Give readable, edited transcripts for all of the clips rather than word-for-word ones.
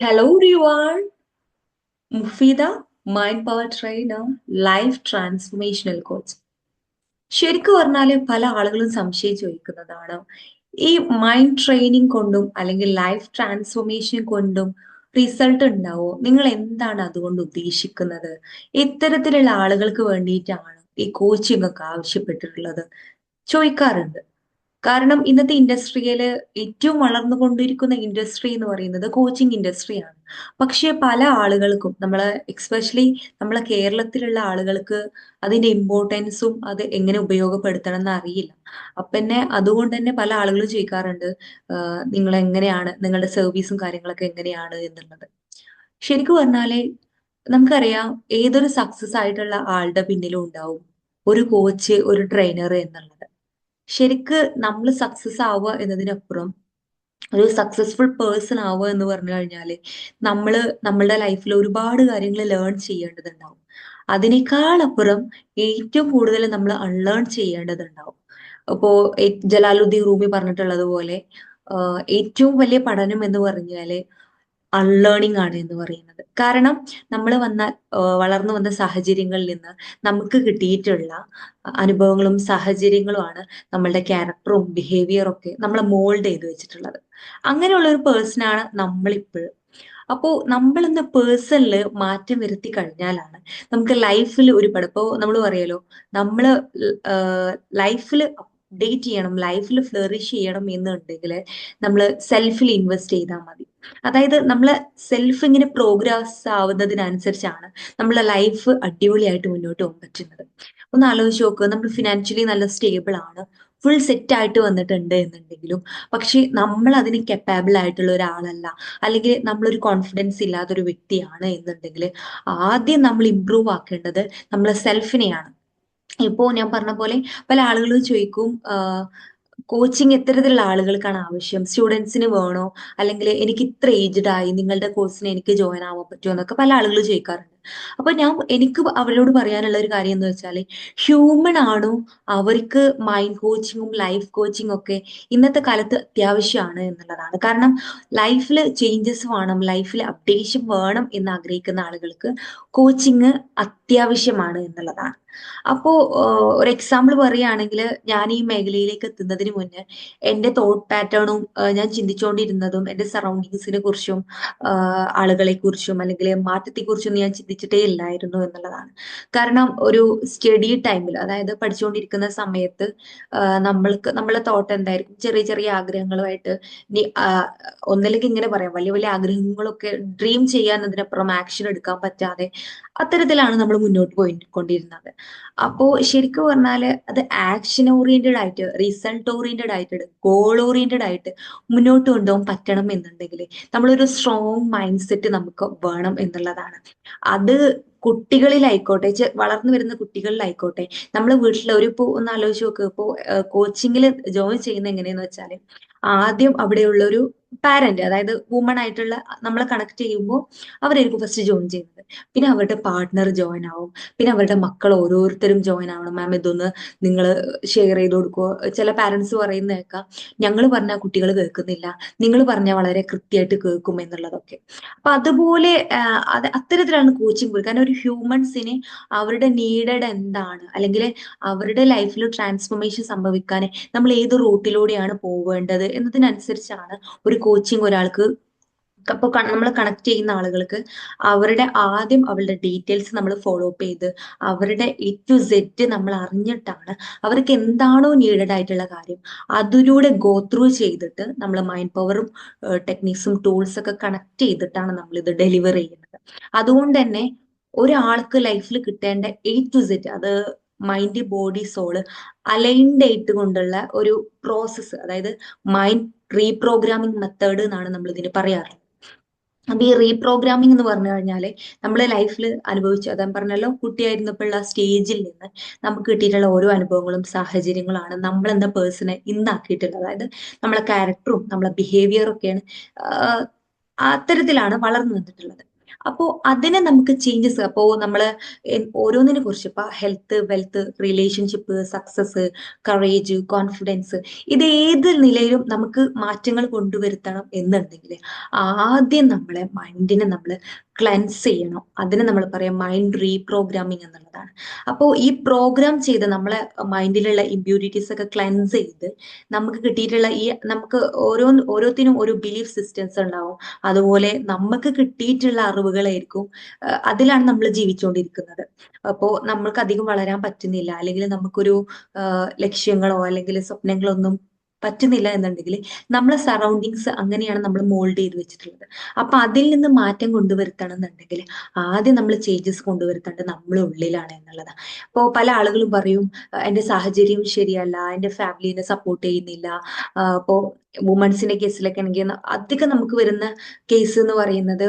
Hello everyone, Mufeeda mind power trainer life transformational coach. ശരിക്കും പറഞ്ഞാല് പല ആളുകളും സംശയം ചോദിക്കുന്നതാണ് ഈ മൈൻഡ് ട്രെയിനിങ് കൊണ്ടും അല്ലെങ്കിൽ ലൈഫ് ട്രാൻസ്ഫോർമേഷൻ കൊണ്ടും റിസൾട്ട് ഉണ്ടാവോ? നിങ്ങൾ എന്താണ് അതുകൊണ്ട് ഉദ്ദേശിക്കുന്നത്? ഇത്തരത്തിലുള്ള ആളുകൾക്ക് വേണ്ടിയിട്ടാണ് ഈ കോച്ചിങ് ഒക്കെ ആവശ്യപ്പെട്ടിട്ടുള്ളത് ചോദിക്കാറുണ്ട്. കാരണം ഇന്നത്തെ ഇൻഡസ്ട്രിയില് ഏറ്റവും വളർന്നുകൊണ്ടിരിക്കുന്ന ഇൻഡസ്ട്രി എന്ന് പറയുന്നത് കോച്ചിങ് ഇൻഡസ്ട്രിയാണ്. പക്ഷെ പല ആളുകൾക്കും നമ്മളെ എക്സ്പെഷ്യലി നമ്മളെ കേരളത്തിലുള്ള ആളുകൾക്ക് അതിന്റെ ഇമ്പോർട്ടൻസും അത് എങ്ങനെ ഉപയോഗപ്പെടുത്തണം എന്ന് അറിയില്ല. പിന്നെ അതുകൊണ്ട് തന്നെ പല ആളുകളും ചോദിക്കാറുണ്ട്, നിങ്ങൾ എങ്ങനെയാണ് നിങ്ങളുടെ സർവീസും കാര്യങ്ങളൊക്കെ എങ്ങനെയാണ് എന്നുള്ളത്. ശരിക്കും പറഞ്ഞാല് നമുക്കറിയാം, ഏതൊരു സക്സസ് ആയിട്ടുള്ള ആളുടെ പിന്നിലും ഉണ്ടാവും ഒരു കോച്ച്, ഒരു ട്രെയിനർ എന്നുള്ളത്. ശരിക്ക് നമ്മൾ സക്സസ് ആവുക എന്നതിനപ്പുറം ഒരു സക്സസ്ഫുൾ പേഴ്സൺ ആവുക എന്ന് പറഞ്ഞു കഴിഞ്ഞാല് നമ്മളുടെ ലൈഫിൽ ഒരുപാട് കാര്യങ്ങൾ ലേൺ ചെയ്യേണ്ടതുണ്ടാവും. അതിനേക്കാൾ അപ്പുറം ഏറ്റവും കൂടുതൽ നമ്മൾ അൺലേൺ ചെയ്യേണ്ടതുണ്ടാവും. അപ്പോ ജലാലുദ്ദീൻ റൂമി പറഞ്ഞിട്ടുള്ളത് പോലെ ഏറ്റവും വലിയ പഠനം എന്ന് പറഞ്ഞാല് അൺലേണിംഗ് ആണ് എന്ന് പറയുന്നത്. കാരണം നമ്മൾ വളർന്നു വന്ന സാഹചര്യങ്ങളിൽ നിന്ന് നമുക്ക് കിട്ടിയിട്ടുള്ള അനുഭവങ്ങളും സാഹചര്യങ്ങളുമാണ് നമ്മളുടെ ക്യാരക്ടറും ബിഹേവിയറും ഒക്കെ നമ്മളെ മോൾഡ് ചെയ്ത് വെച്ചിട്ടുള്ളത്. അങ്ങനെയുള്ള ഒരു പേഴ്സണാണ് നമ്മളിപ്പോഴും. അപ്പോ നമ്മൾ എന്ന പേഴ്സണിൽ മാറ്റം വരുത്തി കഴിഞ്ഞാലാണ് നമുക്ക് ലൈഫിൽ ഒരു ഇപ്പോ നമ്മൾ പറയാലോ, നമ്മള് ലൈഫിൽ അപ്ഡേറ്റ് ചെയ്യണം, ലൈഫിൽ ഫ്ലറിഷ് ചെയ്യണം എന്നുണ്ടെങ്കിൽ നമ്മൾ സെൽഫിൽ ഇൻവെസ്റ്റ് ചെയ്താൽ മതി. അതായത് നമ്മളെ സെൽഫ് ഇങ്ങനെ പ്രോഗ്രസ് ആവുന്നതിനനുസരിച്ചാണ് നമ്മളെ ലൈഫ് അടിപൊളിയായിട്ട് മുന്നോട്ട് പോകാൻ പറ്റുന്നത്. ഒന്ന് ആലോചിച്ച് നോക്കുക, നമ്മൾ ഫിനാൻഷ്യലി നല്ല സ്റ്റേബിൾ ആണ്, ഫുൾ സെറ്റ് ആയിട്ട് വന്നിട്ടുണ്ട് എന്നുണ്ടെങ്കിലും പക്ഷെ നമ്മൾ അതിന് കെപ്പാബിൾ ആയിട്ടുള്ള ഒരാളല്ല, അല്ലെങ്കിൽ നമ്മളൊരു കോൺഫിഡൻസ് ഇല്ലാത്തൊരു വ്യക്തിയാണ് എന്നുണ്ടെങ്കിൽ ആദ്യം നമ്മൾ ഇമ്പ്രൂവ് ആക്കേണ്ടത് നമ്മളെ സെൽഫിനെയാണ്. ഇപ്പോ ഞാൻ പറഞ്ഞ പോലെ പല ആളുകളും ചോദിക്കും, കോച്ചിങ് എത്തരത്തിലുള്ള ആളുകൾക്കാണ് ആവശ്യം, സ്റ്റുഡൻസിന് വേണോ, അല്ലെങ്കിൽ എനിക്ക് ഇത്ര ഏജ്ഡ് ആയി നിങ്ങളുടെ കോഴ്സിന് എനിക്ക് ജോയിൻ ആവാൻ പറ്റുമോ എന്നൊക്കെ പല ആളുകളും ചോദിക്കാറുണ്ട്. അപ്പൊ എനിക്ക് അവരോട് പറയാനുള്ള ഒരു കാര്യം എന്ന് വെച്ചാല്, ഹ്യൂമൻ ആണോ, അവർക്ക് മൈൻഡ് കോച്ചിങ്ങും ലൈഫ് കോച്ചിങ്ങും ഒക്കെ ഇന്നത്തെ കാലത്ത് അത്യാവശ്യമാണ് എന്നുള്ളതാണ്. കാരണം ലൈഫിൽ ചേഞ്ചസ് വേണം, ലൈഫിൽ അപ്ഡേഷൻ വേണം എന്ന് ആഗ്രഹിക്കുന്ന ആളുകൾക്ക് കോച്ചിങ് അത്യാവശ്യമാണ് എന്നുള്ളതാണ്. അപ്പോ ഒരു എക്സാമ്പിൾ പറയുകയാണെങ്കിൽ, ഞാൻ ഈ മേഖലയിലേക്ക് എത്തുന്നതിന് മുന്നേ എന്റെ തോട്ട് പാറ്റേണും ഞാൻ ചിന്തിച്ചുകൊണ്ടിരുന്നതും എന്റെ സറൗണ്ടിങ്സിനെ കുറിച്ചും ആളുകളെ കുറിച്ചും അല്ലെങ്കിൽ മാറ്റത്തെ കുറിച്ചും ഞാൻ ചിന്തിച്ചിട്ടേ ഇല്ലായിരുന്നു എന്നുള്ളതാണ്. കാരണം ഒരു സ്റ്റഡി ടൈമിൽ, അതായത് പഠിച്ചുകൊണ്ടിരിക്കുന്ന സമയത്ത് നമ്മളെ തോട്ട് എന്തായിരിക്കും, ചെറിയ ചെറിയ ആഗ്രഹങ്ങളുമായിട്ട് ഇനി ഒന്നിലേക്ക് ഇങ്ങനെ പറയാം, വലിയ വലിയ ആഗ്രഹങ്ങളൊക്കെ ഡ്രീം ചെയ്യാന്നതിനപ്പുറം ആക്ഷൻ എടുക്കാൻ പറ്റാതെ അത്തരത്തിലാണ് നമ്മൾ മുന്നോട്ട് പോയിക്കൊണ്ടിരുന്നത്. അപ്പോ ശരിക്കും പറഞ്ഞാല് അത് ആക്ഷൻ ഓറിയന്റഡ് ആയിട്ട്, റിസൾട്ട് ഓറിയന്റഡ് ആയിട്ട്, ഗോൾ ഓറിയന്റഡ് ആയിട്ട് മുന്നോട്ട് കൊണ്ടുപോകാൻ പറ്റണം എന്നുണ്ടെങ്കിൽ നമ്മളൊരു സ്ട്രോങ് മൈൻഡ് സെറ്റ് നമുക്ക് വേണം എന്നുള്ളതാണ്. അത് കുട്ടികളിലായിക്കോട്ടെ, വളർന്നു വരുന്ന കുട്ടികളിലായിക്കോട്ടെ, നമ്മൾ വീട്ടിൽ ഇപ്പോ ഒന്ന് ആലോചിച്ച് നോക്കുക. ഇപ്പോ കോച്ചിങ്ങിൽ ജോയിൻ ചെയ്യുന്ന എങ്ങനെയെന്ന് വെച്ചാല്, ആദ്യം അവിടെയുള്ള ഒരു പാരന്റ്, അതായത് വുമൺ ആയിട്ടുള്ള നമ്മളെ കണക്ട് ചെയ്യുമ്പോൾ അവരായിരിക്കും ഫസ്റ്റ് ജോയിൻ ചെയ്യുന്നത്. പിന്നെ അവരുടെ പാർട്ട്ണർ ജോയിൻ ആവും, പിന്നെ അവരുടെ മക്കൾ ഓരോരുത്തരും ജോയിൻ ആവണം. മാം ഇതൊന്ന് നിങ്ങൾ ഷെയർ ചെയ്ത് കൊടുക്കുമോ? ചില പാരന്റ്സ് പറയുന്ന കേൾക്കാം, ഞങ്ങൾ പറഞ്ഞാൽ കുട്ടികൾ കേൾക്കുന്നില്ല, നിങ്ങൾ പറഞ്ഞാൽ വളരെ കൃത്യമായിട്ട് കേൾക്കും എന്നുള്ളതൊക്കെ. അപ്പൊ അതുപോലെ അത്തരത്തിലാണ് കോച്ചിങ് പോയി. കാരണം ഒരു ഹ്യൂമൻസിന് അവരുടെ നീഡഡ് എന്താണ്, അല്ലെങ്കിൽ അവരുടെ ലൈഫിൽ ട്രാൻസ്ഫോർമേഷൻ സംഭവിക്കാൻ നമ്മൾ ഏത് റൂട്ടിലൂടെയാണ് പോവേണ്ടത് എന്നതിനനുസരിച്ചാണ് ഒരു കോച്ചിങ് ഒരാൾക്ക്. അപ്പൊ നമ്മൾ കണക്ട് ചെയ്യുന്ന ആളുകൾക്ക് ആദ്യം അവരുടെ ഡീറ്റെയിൽസ് നമ്മൾ ഫോളോ അപ്പ് ചെയ്ത് അവരുടെ A to Z നമ്മൾ അറിഞ്ഞിട്ടാണ് അവർക്ക് എന്താണോ നീഡഡ് ആയിട്ടുള്ള കാര്യം അതിലൂടെ ഗോ ത്രൂ ചെയ്തിട്ട് നമ്മൾ മൈൻഡ് പവറും ടെക്നിക്സും ടൂൾസ് ഒക്കെ കണക്ട് ചെയ്തിട്ടാണ് നമ്മൾ ഇത് ഡെലിവർ ചെയ്യുന്നത്. അതുകൊണ്ട് തന്നെ ഒരാൾക്ക് ലൈഫിൽ കിട്ടേണ്ട A to Z, അത് മൈൻഡ് ബോഡി സോള് അലൈൻഡ് ആയിട്ട് കൊണ്ടുള്ള ഒരു പ്രോസസ്സ്, അതായത് മൈൻഡ് റീപ്രോഗ്രാമിംഗ് മെത്തേഡ് എന്നാണ് നമ്മൾ ഇതിന് പറയാറ്. അപ്പൊ ഈ റീപ്രോഗ്രാമിംഗ് എന്ന് പറഞ്ഞു കഴിഞ്ഞാല് നമ്മളെ ലൈഫിൽ അനുഭവിച്ച, അതാ പറഞ്ഞല്ലോ, കുട്ടിയായിരുന്നപ്പോഴുള്ള സ്റ്റേജിൽ നിന്ന് നമുക്ക് കിട്ടിയിട്ടുള്ള ഓരോ അനുഭവങ്ങളും സാഹചര്യങ്ങളാണ് നമ്മൾ എന്ന പേഴ്സണെ ഇന്നാക്കിയിട്ടുള്ളത്. അതായത് നമ്മളെ ക്യാരക്ടറും നമ്മളെ ബിഹേവിയറും ഒക്കെയാണ് അത്തരത്തിലാണ് വളർന്നു വന്നിട്ടുള്ളത്. അപ്പോ അതിനെ നമുക്ക് ചേഞ്ചസ് അപ്പോ നമ്മള് ഓരോന്നിനെ കുറിച്ച് ഇപ്പൊ health, wealth, relationship, success, courage, confidence, ഇത് ഏത് നിലയിലും നമുക്ക് മാറ്റങ്ങൾ കൊണ്ടുവരുത്തണം എന്നുണ്ടെങ്കിൽ ആദ്യം നമ്മളെ മൈൻഡിനെ നമ്മൾ ക്ലെൻസ് ചെയ്യണം. അതിന് നമ്മൾ പറയാം മൈൻഡ് റീപ്രോഗ്രാമിംഗ് എന്നുള്ളതാണ്. അപ്പോൾ ഈ പ്രോഗ്രാം ചെയ്ത് നമ്മളെ മൈൻഡിലുള്ള ഇമ്പ്യൂരിറ്റീസ് ഒക്കെ ക്ലെൻസ് ചെയ്ത് നമുക്ക് കിട്ടിയിട്ടുള്ള ഈ നമുക്ക് ഓരോത്തിനും ഒരു ബിലീഫ് സിസ്റ്റംസ് ഉണ്ടാവും. അതുപോലെ നമുക്ക് കിട്ടിയിട്ടുള്ള അറിവുകളായിരിക്കും അതിലാണ് നമ്മൾ ജീവിച്ചുകൊണ്ടിരിക്കുന്നത്. അപ്പോൾ നമ്മൾക്ക് അധികം വളരാൻ പറ്റുന്നില്ല, അല്ലെങ്കിൽ നമുക്കൊരു ലക്ഷ്യങ്ങളോ അല്ലെങ്കിൽ സ്വപ്നങ്ങളോ ഒന്നും പറ്റുന്നില്ല എന്നുണ്ടെങ്കിൽ നമ്മളെ സറൗണ്ടിങ്സ് അങ്ങനെയാണ് നമ്മൾ മോൾഡ് ചെയ്ത് വെച്ചിട്ടുള്ളത്. അപ്പൊ അതിൽ നിന്ന് മാറ്റം കൊണ്ടുവരുത്തണം എന്നുണ്ടെങ്കിൽ ആദ്യം നമ്മൾ ചേഞ്ചസ് കൊണ്ടുവരുത്തേണ്ടത് നമ്മളെ ഉള്ളിലാണ് എന്നുള്ളതാണ്. അപ്പോൾ പല ആളുകളും പറയും എന്റെ സാഹചര്യം ശരിയല്ല, എന്റെ ഫാമിലി എന്നെ സപ്പോർട്ട് ചെയ്യുന്നില്ല. അപ്പോ വുമൺസിന്റെ കേസിലൊക്കെ ആണെങ്കിൽ അധികം നമുക്ക് വരുന്ന കേസ് എന്ന് പറയുന്നത്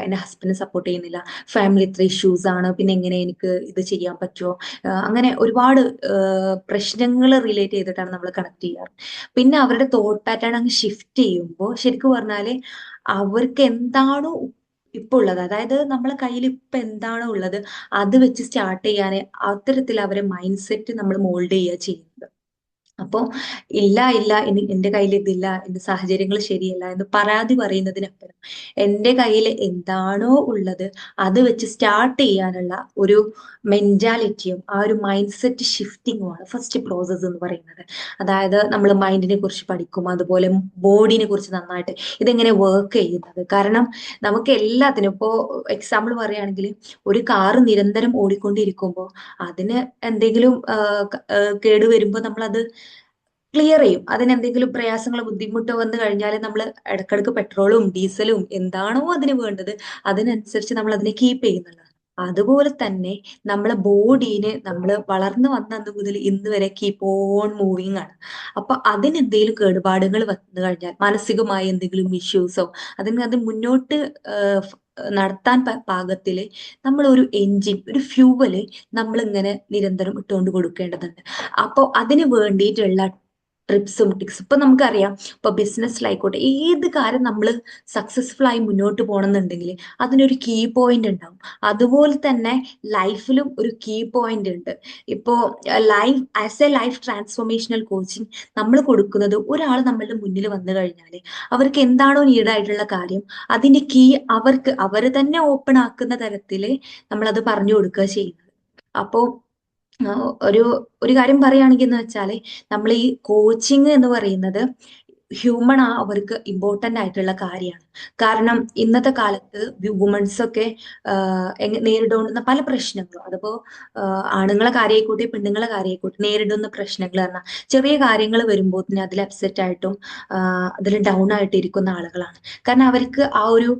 എന്റെ ഹസ്ബൻഡ് സപ്പോർട്ട് ചെയ്യുന്നില്ല, ഫാമിലി ഇത്ര ഇഷ്യൂസ് ആണ്, പിന്നെ എങ്ങനെ എനിക്ക് ഇത് ചെയ്യാൻ പറ്റുമോ, അങ്ങനെ ഒരുപാട് പ്രശ്നങ്ങൾ റിലേറ്റ് ചെയ്തിട്ടാണ് നമ്മൾ കണക്ട് ചെയ്യാറ്. പിന്നെ അവരുടെ തോട്ട് പാറ്റേൺ അങ്ങ് ഷിഫ്റ്റ് ചെയ്യുമ്പോൾ ശരിക്കും പറഞ്ഞാല് അവർക്ക് എന്താണോ ഇപ്പൊ ഉള്ളത്, അതായത് നമ്മളെ കയ്യിൽ ഇപ്പൊ എന്താണോ ഉള്ളത് അത് വെച്ച് സ്റ്റാർട്ട് ചെയ്യാന് അത്തരത്തിൽ അവരെ മൈൻഡ് സെറ്റ് നമ്മൾ മോൾഡ് ചെയ്യുക ചെയ്യുന്നത്. അപ്പോ ഇല്ല ഇല്ല എന്റെ കയ്യിൽ ഇതില്ല, എന്റെ സാഹചര്യങ്ങൾ ശരിയല്ല എന്ന് പരാതി പറയുന്നതിനപ്പുറം എന്റെ കയ്യിൽ എന്താണോ ഉള്ളത് അത് വെച്ച് സ്റ്റാർട്ട് ചെയ്യാനുള്ള ഒരു മെന്റാലിറ്റിയും ആ ഒരു മൈൻഡ് സെറ്റ് ഷിഫ്റ്റിങ്ങുമാണ് ഫസ്റ്റ് പ്രോസസ്സ് എന്ന് പറയുന്നത്. അതായത് നമ്മൾ മൈൻഡിനെ കുറിച്ച് പഠിക്കും, അതുപോലെ ബോഡിനെ കുറിച്ച് നന്നായിട്ട് ഇതെങ്ങനെ വർക്ക് ചെയ്യുന്നത്. കാരണം നമുക്ക് എല്ലാത്തിനും ഇപ്പോ എക്സാമ്പിൾ പറയുകയാണെങ്കിൽ ഒരു കാറ് നിരന്തരം ഓടിക്കൊണ്ടിരിക്കുമ്പോൾ അതിന് എന്തെങ്കിലും കേട് വരുമ്പോൾ നമ്മൾ അത് ക്ലിയർ ചെയ്യും. അതിനെന്തെങ്കിലും പ്രയാസങ്ങളോ ബുദ്ധിമുട്ടോ വന്നു കഴിഞ്ഞാൽ നമ്മൾ ഇടക്കിടക്ക് പെട്രോളും ഡീസലും എന്താണോ അതിന് വേണ്ടത് അതിനനുസരിച്ച് നമ്മൾ അതിനെ കീപ്പ് ചെയ്യുന്നുള്ളത്. അതുപോലെ തന്നെ നമ്മളെ ബോഡീനെ നമ്മൾ വളർന്നു വന്ന അന്ന് മുതൽ ഇന്ന് വരെ കീപ്പ് ഓൺ മൂവിങ് ആണ്. അപ്പൊ അതിനെന്തെങ്കിലും കേടുപാടുകൾ വന്നു കഴിഞ്ഞാൽ മാനസികമായ എന്തെങ്കിലും ഇഷ്യൂസോ അത് മുന്നോട്ട് നടത്താൻ പാകത്തില് നമ്മൾ ഒരു എൻജിൻ, ഒരു ഫ്യൂവല് നമ്മൾ ഇങ്ങനെ നിരന്തരം ഇട്ടുകൊണ്ട് കൊടുക്കേണ്ടതുണ്ട്. അപ്പോൾ അതിന് വേണ്ടിയിട്ടുള്ള ട്രിപ്സും ടിക്സും ഇപ്പൊ നമുക്കറിയാം. ഇപ്പൊ ബിസിനസ്സിലായിക്കോട്ടെ, ഏത് കാര്യം നമ്മൾ സക്സസ്ഫുൾ ആയി മുന്നോട്ട് പോകണമെന്നുണ്ടെങ്കിൽ അതിനൊരു കീ പോയിന്റ് ഉണ്ടാവും. അതുപോലെ തന്നെ ലൈഫിലും ഒരു കീ പോയിന്റ് ഉണ്ട്. ഇപ്പോ life as A life transformational coaching നമ്മൾ കൊടുക്കുന്നത് ഒരാൾ നമ്മളുടെ മുന്നിൽ വന്നു കഴിഞ്ഞാൽ അവർക്ക് എന്താണോ നീഡായിട്ടുള്ള കാര്യം അതിന്റെ കീ അവർക്ക് അവർ തന്നെ ഓപ്പൺ ആക്കുന്ന തരത്തില് നമ്മൾ അത് പറഞ്ഞു കൊടുക്കുക ചെയ്യുന്നത്. അപ്പോ ഒരു ഒരു കാര്യം പറയുകയാണെങ്കിൽ എന്ന് വെച്ചാല് നമ്മൾ ഈ കോച്ചിങ് എന്ന് പറയുന്നത് ഹ്യൂമൺ അവർക്ക് ഇമ്പോർട്ടന്റ് ആയിട്ടുള്ള കാര്യമാണ്. കാരണം ഇന്നത്തെ കാലത്ത് വുമൺസ് ഒക്കെ നേരിടുന്ന പല പ്രശ്നങ്ങളും, അതിപ്പോ ആണുങ്ങളെ കാര്യമായിക്കോട്ടെ പെണ്ണുങ്ങളെ കാര്യമായിക്കോട്ടെ, നേരിടുന്ന പ്രശ്നങ്ങൾ പറഞ്ഞാൽ ചെറിയ കാര്യങ്ങൾ വരുമ്പോൾ തന്നെ അതിൽ അപ്സെറ്റ് ആയിട്ടും അതിൽ ഡൗൺ ആയിട്ട് ഇരിക്കുന്ന ആളുകളാണ്. കാരണം അവർക്ക് ആ ഒരു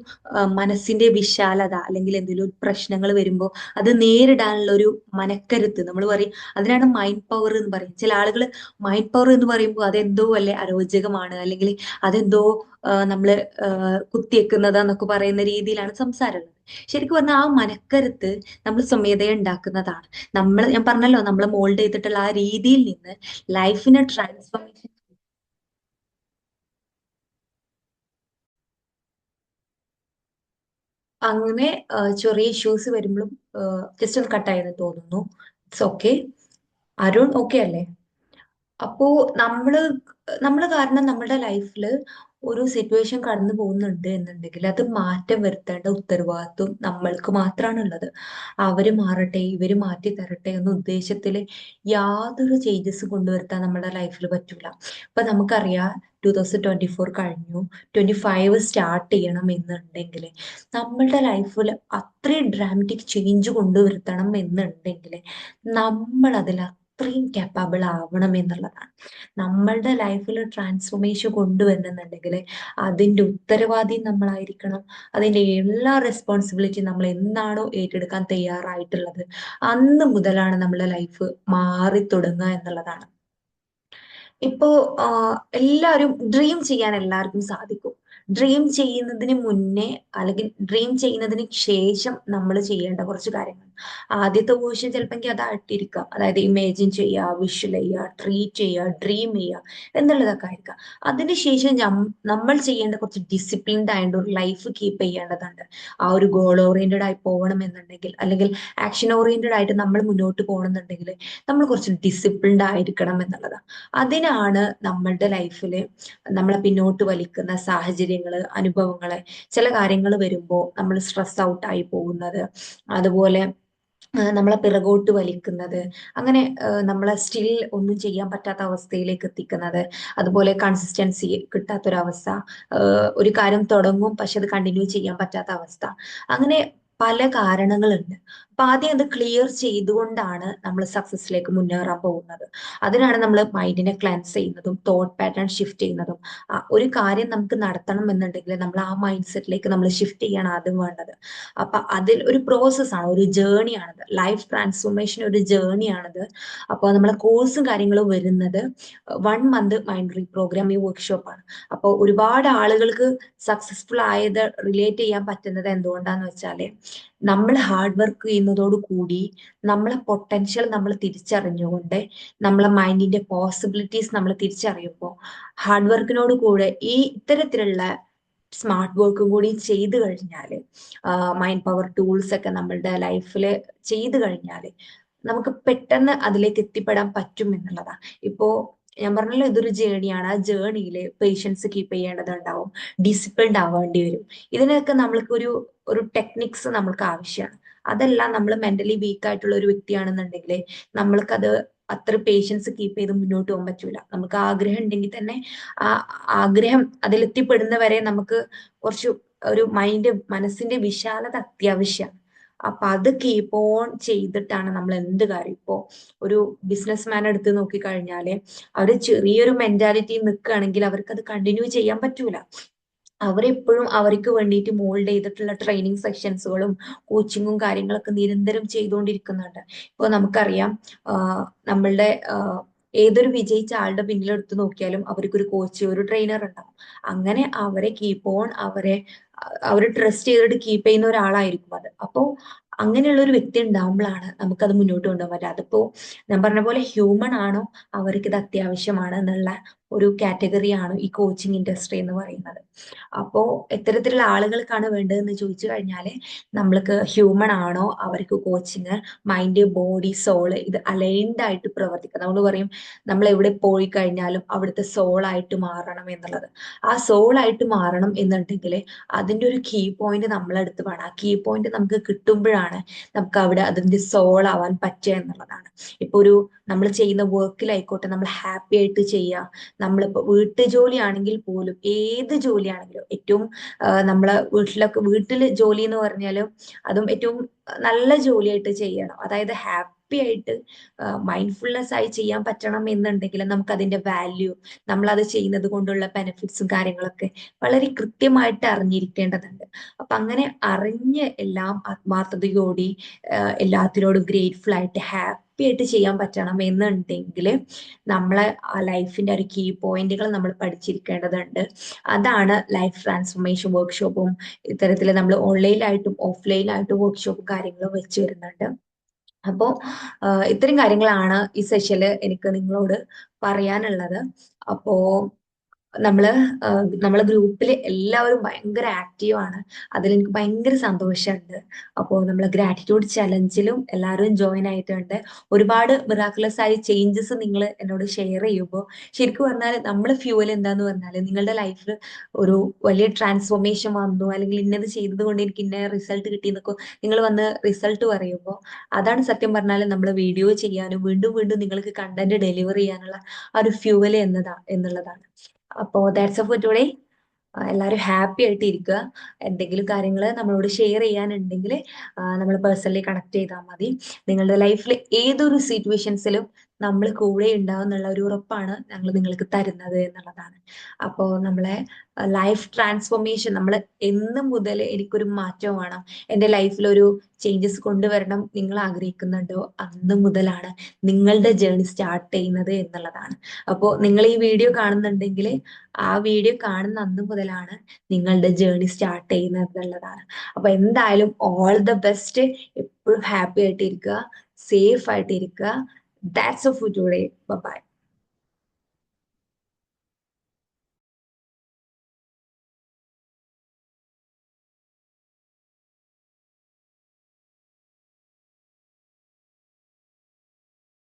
മനസ്സിന്റെ വിശാലത, അല്ലെങ്കിൽ എന്തെങ്കിലും പ്രശ്നങ്ങൾ വരുമ്പോൾ അത് നേരിടാനുള്ള ഒരു മനക്കരുത്ത് നമ്മൾ പറയും, അതിനാണ് മൈൻഡ് പവർ എന്ന് പറയും. ചില ആളുകൾ മൈൻഡ് പവർ എന്ന് പറയുമ്പോൾ അതെന്തോ അല്ലെ അരോചകമാണ്, അല്ലെങ്കിൽ അതെന്തോ നമ്മള് കുത്തിയെക്കുന്നതാന്നൊക്കെ പറയുന്ന രീതിയിലാണ് സംസാരം ഉള്ളത്. ശരിക്കും പറഞ്ഞാൽ ആ മനക്കരുത്ത് നമ്മൾ സ്വമേധയ ഉണ്ടാക്കുന്നതാണ്. ഞാൻ പറഞ്ഞല്ലോ, നമ്മളെ മോൾഡ് ചെയ്തിട്ടുള്ള ആ രീതിയിൽ നിന്ന് ലൈഫിനെ ട്രാൻസ്ഫോർമേഷൻ അങ്ങനെ ചെറിയ ഇഷ്യൂസ് വരുമ്പോഴും ജസ്റ്റ് ഒന്ന് കട്ടായെന്ന് തോന്നുന്നു. It's okay. അരുൺ ഓക്കെ അല്ലേ? അപ്പോ നമ്മള് നമ്മള് കാരണം നമ്മുടെ ലൈഫിൽ ഒരു സിറ്റുവേഷൻ കടന്നു പോകുന്നുണ്ട് എന്നുണ്ടെങ്കിൽ അത് മാറ്റം വരുത്തേണ്ട ഉത്തരവാദിത്വം നമ്മൾക്ക് മാത്രമാണ് ഉള്ളത്. അവര് മാറട്ടെ, ഇവര് മാറ്റി തരട്ടെ എന്ന ഉദ്ദേശത്തില് യാതൊരു ചേഞ്ചസ് കൊണ്ടുവരുത്താൻ നമ്മുടെ ലൈഫിൽ പറ്റൂല. ഇപ്പൊ നമുക്കറിയാം 2024 കഴിഞ്ഞു, 25 സ്റ്റാർട്ട് ചെയ്യണം എന്നുണ്ടെങ്കിൽ നമ്മളുടെ ലൈഫിൽ അത്രയും ഡ്രാമറ്റിക് ചേഞ്ച് കൊണ്ടുവരുത്തണം എന്നുണ്ടെങ്കിൽ നമ്മൾ അതിൽ അത്രയും capable ആവണം എന്നുള്ളതാണ്. നമ്മളുടെ ലൈഫിൽ ട്രാൻസ്ഫോർമേഷൻ കൊണ്ടുവരണമെന്നുണ്ടെങ്കിൽ അതിന്റെ ഉത്തരവാദി നമ്മളായിരിക്കണം. അതിന്റെ എല്ലാ റെസ്പോൺസിബിലിറ്റി നമ്മൾ എന്നാണോ ഏറ്റെടുക്കാൻ തയ്യാറായിട്ടുള്ളത് അന്ന് മുതലാണ് നമ്മുടെ ലൈഫ് മാറി തുടങ്ങുക എന്നുള്ളതാണ്. ഇപ്പോ എല്ലാവരും ഡ്രീം ചെയ്യാൻ എല്ലാവർക്കും സാധിക്കും. ഡ്രീം ചെയ്യുന്നതിന് മുന്നേ അല്ലെങ്കിൽ ഡ്രീം ചെയ്യുന്നതിന് ശേഷം നമ്മൾ ചെയ്യേണ്ട കുറച്ച് കാര്യങ്ങൾ. ആദ്യത്തെ വേർഷൻ ചിലപ്പോൾ അതായിട്ടിരിക്കാം, അതായത് ഇമേജിൻ ചെയ്യുക, വിഷ്വൽ ചെയ്യുക, ട്രീറ്റ് ചെയ്യുക, ഡ്രീം ചെയ്യുക എന്നുള്ളതൊക്കെ ആയിരിക്കാം. അതിനുശേഷം നമ്മൾ ചെയ്യേണ്ട കുറച്ച് ഡിസിപ്ലിൻഡ് ആയിട്ട് ഒരു ലൈഫ് കീപ്പ് ചെയ്യേണ്ടതുണ്ട്. ആ ഒരു ഗോൾ ഓറിയന്റഡ് ആയി പോകണം എന്നുണ്ടെങ്കിൽ, അല്ലെങ്കിൽ ആക്ഷൻ ഓറിയന്റഡ് ആയിട്ട് നമ്മൾ മുന്നോട്ട് പോകണമെന്നുണ്ടെങ്കിൽ നമ്മൾ കുറച്ച് ഡിസിപ്ലിൻഡ് ആയിരിക്കണം എന്നുള്ളതാണ്. അതിനാണ് നമ്മളുടെ ലൈഫിൽ നമ്മളെ പിന്നോട്ട് വലിക്കുന്ന സാഹചര്യങ്ങള്, അനുഭവങ്ങള്, ചില കാര്യങ്ങൾ വരുമ്പോൾ നമ്മൾ സ്ട്രെസ് ഔട്ട് ആയി പോകുന്നത്, അതുപോലെ നമ്മളെ പിറകോട്ട് വലിക്കുന്നത്, അങ്ങനെ നമ്മളെ സ്റ്റിൽ ഒന്നും ചെയ്യാൻ പറ്റാത്ത അവസ്ഥയിലേക്ക് എത്തിക്കുന്നത്, അതുപോലെ കൺസിസ്റ്റൻസി കിട്ടാത്തൊരവസ്ഥ, ഒരു കാര്യം തുടങ്ങും പക്ഷെ അത് കണ്ടിന്യൂ ചെയ്യാൻ പറ്റാത്ത അവസ്ഥ, അങ്ങനെ പല കാരണങ്ങളുണ്ട്. അപ്പൊ ആദ്യം അത് ക്ലിയർ ചെയ്തുകൊണ്ടാണ് നമ്മൾ സക്സസിലേക്ക് മുന്നേറാൻ പോകുന്നത്. അതിനാണ് നമ്മൾ മൈൻഡിനെ ക്ലൻസ് ചെയ്യുന്നതും തോട്ട് പാറ്റേൺ ഷിഫ്റ്റ് ചെയ്യുന്നതും. ഒരു കാര്യം നമുക്ക് നടത്തണം എന്നുണ്ടെങ്കിൽ നമ്മൾ ആ മൈൻഡ് സെറ്റിലേക്ക് നമ്മൾ ഷിഫ്റ്റ് ചെയ്യാണ് ആദ്യം വേണ്ടത്. അപ്പൊ അതിൽ ഒരു പ്രോസസ്സാണ്, ഒരു ജേണിയാണത്. ലൈഫ് ട്രാൻസ്ഫോർമേഷൻ ഒരു ജേണിയാണത്. അപ്പോൾ നമ്മളെ കോഴ്സും കാര്യങ്ങളും വരുന്നത് 1 മന്ത് മൈൻഡ് റീപ്രോഗ്രാമിംഗ് വർക്ക്ഷോപ്പാണ്. അപ്പോൾ ഒരുപാട് ആളുകൾക്ക് സക്സസ്ഫുൾ ആയത് റിലേറ്റ് ചെയ്യാൻ പറ്റുന്നത് എന്തുകൊണ്ടാന്ന് വെച്ചാല്, നമ്മൾ ഹാർഡ് വർക്ക് ചെയ്യുന്നതോട് കൂടി നമ്മളെ പൊട്ടൻഷ്യൽ നമ്മൾ തിരിച്ചറിഞ്ഞുകൊണ്ട്, നമ്മളെ മൈൻഡിന്റെ പോസിബിലിറ്റീസ് നമ്മൾ തിരിച്ചറിയുമ്പോൾ, ഹാർഡ് വർക്കിനോട് കൂടെ ഈ ഇത്തരത്തിലുള്ള സ്മാർട്ട് വർക്കും കൂടി ചെയ്തു കഴിഞ്ഞാൽ, മൈൻഡ് പവർ ടൂൾസ് ഒക്കെ നമ്മളുടെ ലൈഫിൽ ചെയ്തു കഴിഞ്ഞാൽ നമുക്ക് പെട്ടെന്ന് അതിലേക്ക് എത്തിപ്പെടാൻ പറ്റും എന്നുള്ളതാണ്. ഇപ്പോ ഞാൻ പറഞ്ഞല്ലോ, ഇതൊരു ജേണിയാണ്. ആ ജേണിയിൽ പേഷ്യൻസ് കീപ്പ് ചെയ്യേണ്ടതുണ്ടാവും, ഡിസിപ്ലിൻഡ് ആവേണ്ടി വരും. ഇതിനൊക്കെ നമ്മൾക്ക് ഒരു ടെക്നിക്സ് നമ്മൾക്ക് ആവശ്യമാണ്. അതെല്ലാം നമ്മൾ മെന്റലി വീക്ക് ആയിട്ടുള്ള ഒരു വ്യക്തിയാണെന്നുണ്ടെങ്കിൽ നമ്മൾക്കത് അത്ര പേഷ്യൻസ് കീപ്പ് ചെയ്ത് മുന്നോട്ട് പോകാൻ പറ്റൂല. നമുക്ക് ആഗ്രഹം ഉണ്ടെങ്കിൽ തന്നെ ആ ആഗ്രഹം അതിലെത്തിപ്പെടുന്നവരെ നമുക്ക് കുറച്ച് ഒരു മനസ്സിന്റെ വിശാലത അത്യാവശ്യമാണ്. അപ്പൊ അത് കീപ്പ് ഓൺ ചെയ്തിട്ടാണ് നമ്മൾ എന്ത് കാര്യം. ഇപ്പോ ഒരു ബിസിനസ് മാൻ എടുത്ത് നോക്കിക്കഴിഞ്ഞാല്, അവര് ചെറിയൊരു മെന്റാലിറ്റി നിൽക്കുകയാണെങ്കിൽ അവർക്ക് അത് കണ്ടിന്യൂ ചെയ്യാൻ പറ്റൂല. അവരെപ്പോഴും അവർക്ക് വേണ്ടിയിട്ട് മോൾഡ് ചെയ്തിട്ടുള്ള ട്രെയിനിങ് സെഷൻസുകളും കോച്ചിങ്ങും കാര്യങ്ങളൊക്കെ നിരന്തരം ചെയ്തുകൊണ്ടിരിക്കുന്നുണ്ട്. ഇപ്പോൾ നമുക്കറിയാം, നമ്മളുടെ ഏതൊരു വിജയിച്ച ആളുടെ പിന്നിൽ എടുത്ത് നോക്കിയാലും അവർക്കൊരു കോച്ച്, ഒരു ട്രെയിനർ ഉണ്ടാവും. അങ്ങനെ അവരെ കീപ്പ് ഓൺ, അവർ ട്രസ്റ്റ് ചെയ്തിട്ട് കീപ്പ് ചെയ്യുന്ന ഒരാളായിരിക്കും അത്. അപ്പോൾ അങ്ങനെയുള്ള ഒരു വ്യക്തി ഉണ്ടാകുമ്പോഴാണ് നമുക്കത് മുന്നോട്ട് കൊണ്ടുപോകാൻ പറ്റുക. അതിപ്പോ ഞാൻ പറഞ്ഞ പോലെ ഹ്യൂമൺ ആണോ, അവർക്ക് ഇത് അത്യാവശ്യമാണ് എന്നുള്ള ഒരു കാറ്റഗറിയാണ് ഈ കോച്ചിങ് ഇൻഡസ്ട്രി എന്ന് പറയുന്നത്. അപ്പോ എത്തരത്തിലുള്ള ആളുകൾക്കാണ് വേണ്ടതെന്ന് ചോദിച്ചു കഴിഞ്ഞാല്, നമ്മൾക്ക് ഹ്യൂമൺ ആണോ, അവർക്ക് കോച്ചിങ്, മൈൻഡ്, ബോഡി, സോള് ഇത് അലൈൻഡ് ആയിട്ട് പ്രവർത്തിക്കുക. നമ്മൾ പറയും, നമ്മൾ എവിടെ പോയി കഴിഞ്ഞാലും അവിടുത്തെ സോളായിട്ട് മാറണം എന്നുള്ളത്. ആ സോളായിട്ട് മാറണം എന്നുണ്ടെങ്കിൽ അതിന്റെ ഒരു കീ പോയിന്റ് നമ്മളെടുത്ത് വേണം. ആ കീ പോയിന്റ് നമുക്ക് കിട്ടുമ്പോഴാണ് നമുക്ക് അവിടെ അതിന്റെ സോൾ ആവാൻ പറ്റുക എന്നുള്ളതാണ്. ഇപ്പൊ നമ്മൾ ചെയ്യുന്ന വർക്കിലായിക്കോട്ടെ, നമ്മൾ ഹാപ്പി ആയിട്ട് ചെയ്യുക. നമ്മളിപ്പോ വീട്ടു ആണെങ്കിൽ പോലും, ഏത് ജോലിയാണെങ്കിലും ഏറ്റവും നമ്മളെ വീട്ടില് ജോലി എന്ന് പറഞ്ഞാലും അതും ഏറ്റവും നല്ല ജോലിയായിട്ട് ചെയ്യണം. അതായത് ഹാപ്പി ആയിട്ട് മൈൻഡ്ഫുൾനെസ് ആയി ചെയ്യാൻ പറ്റണം എന്നുണ്ടെങ്കിൽ നമുക്ക് അതിന്റെ വാല്യൂ, നമ്മൾ അത് ചെയ്യുന്നത് കൊണ്ടുള്ള ബെനിഫിറ്റ്സും കാര്യങ്ങളൊക്കെ വളരെ കൃത്യമായിട്ട് അറിഞ്ഞിരിക്കേണ്ടതുണ്ട്. അപ്പൊ അങ്ങനെ അറിഞ്ഞ് എല്ലാം ആത്മാർത്ഥതയോടെ എല്ലാത്തിനോടും ഗ്രേറ്റ്ഫുൾ ആയിട്ട് ഹാപ്പി ആയിട്ട് ചെയ്യാൻ പറ്റണം എന്നുണ്ടെങ്കിൽ നമ്മളെ ആ ലൈഫിന്റെ ഒരു കീ പോയിന്റുകൾ നമ്മൾ പഠിച്ചിരിക്കേണ്ടതുണ്ട്. അതാണ് ലൈഫ് ട്രാൻസ്ഫോർമേഷൻ വർക്ക്ഷോപ്പും ഇത്തരത്തിൽ നമ്മൾ ഓൺലൈനായിട്ടും ഓഫ്ലൈനായിട്ടും വർക്ക്ഷോപ്പും കാര്യങ്ങളും വെച്ച് വരുന്നുണ്ട്. അപ്പോ ഇത്രയും കാര്യങ്ങളാണ് ഈ സെഷനിൽ എനിക്ക് നിങ്ങളോട് പറയാനുള്ളത്. അപ്പോ നമ്മള് നമ്മളെ ഗ്രൂപ്പിൽ എല്ലാവരും ഭയങ്കര ആക്റ്റീവ് ആണ്. അതിൽ എനിക്ക് ഭയങ്കര സന്തോഷമുണ്ട്. അപ്പോൾ നമ്മളെ ഗ്രാറ്റിറ്റ്യൂഡ് ചലഞ്ചിലും എല്ലാവരും ജോയിൻ ആയിട്ടുണ്ട്. ഒരുപാട് മിറാക്കുലസ് ആയ ചേഞ്ചസ് നിങ്ങൾ എന്നോട് ഷെയർ ചെയ്യുമ്പോൾ, ശരിക്കും പറഞ്ഞാൽ നമ്മളെ ഫ്യൂവൽ എന്താന്ന് പറഞ്ഞാൽ, നിങ്ങളുടെ ലൈഫിൽ ഒരു വലിയ ട്രാൻസ്ഫോർമേഷൻ വന്നു, അല്ലെങ്കിൽ ഇന്നത് ചെയ്തത് കൊണ്ട് എനിക്ക് ഇന്ന റിസൾട്ട് കിട്ടി എന്നൊക്കെ നിങ്ങൾ വന്ന് റിസൾട്ട് പറയുമ്പോൾ, അതാണ് സത്യം പറഞ്ഞാൽ നമ്മൾ വീഡിയോ ചെയ്യാനും വീണ്ടും വീണ്ടും നിങ്ങൾക്ക് കണ്ടന്റ് ഡെലിവർ ചെയ്യാനുള്ള ആ ഒരു ഫ്യൂവൽ എന്നുള്ളതാണ്. അപ്പോ ദാറ്റ്സ് ഓഫ് ഫോർ ടുഡേ. എല്ലാവരും ഹാപ്പി ആയിട്ട് ഇരിക്കുക. എന്തെങ്കിലും കാര്യങ്ങൾ നമ്മളോട് ഷെയർ ചെയ്യാനുണ്ടെങ്കിൽ നമ്മൾ പേഴ്സണലി കണക്ട് ചെയ്താൽ മതി. നിങ്ങളുടെ ലൈഫിൽ ഏതൊരു സിറ്റുവേഷൻസിലും നമ്മൾ കൂടെ ഉണ്ടാവും എന്നുള്ള ഒരു ഉറപ്പാണ് ഞങ്ങൾ നിങ്ങൾക്ക് തരുന്നത് എന്നുള്ളതാണ്. അപ്പോൾ നമ്മളെ ലൈഫ് ട്രാൻസ്ഫോർമേഷൻ, നമ്മൾ എന്ന് മുതൽ എനിക്കൊരു മാറ്റം വേണം, എൻ്റെ ലൈഫിൽ ഒരു ചേഞ്ചസ് കൊണ്ടുവരണം നിങ്ങൾ ആഗ്രഹിക്കുന്നുണ്ടോ അന്ന് മുതലാണ് നിങ്ങളുടെ ജേർണി സ്റ്റാർട്ട് ചെയ്യുന്നത് എന്നുള്ളതാണ്. അപ്പോൾ നിങ്ങൾ ഈ വീഡിയോ കാണുന്നുണ്ടെങ്കിൽ ആ വീഡിയോ കാണുന്ന അന്ന് മുതലാണ് നിങ്ങളുടെ ജേർണി സ്റ്റാർട്ട് ചെയ്യുന്നത് എന്നുള്ളതാണ്. അപ്പൊ എന്തായാലും ഓൾ ദ ബെസ്റ്റ്. എപ്പോഴും ഹാപ്പി ആയിട്ടിരിക്കുക, സേഫ് ആയിട്ടിരിക്കുക. That's all for today. Bye bye.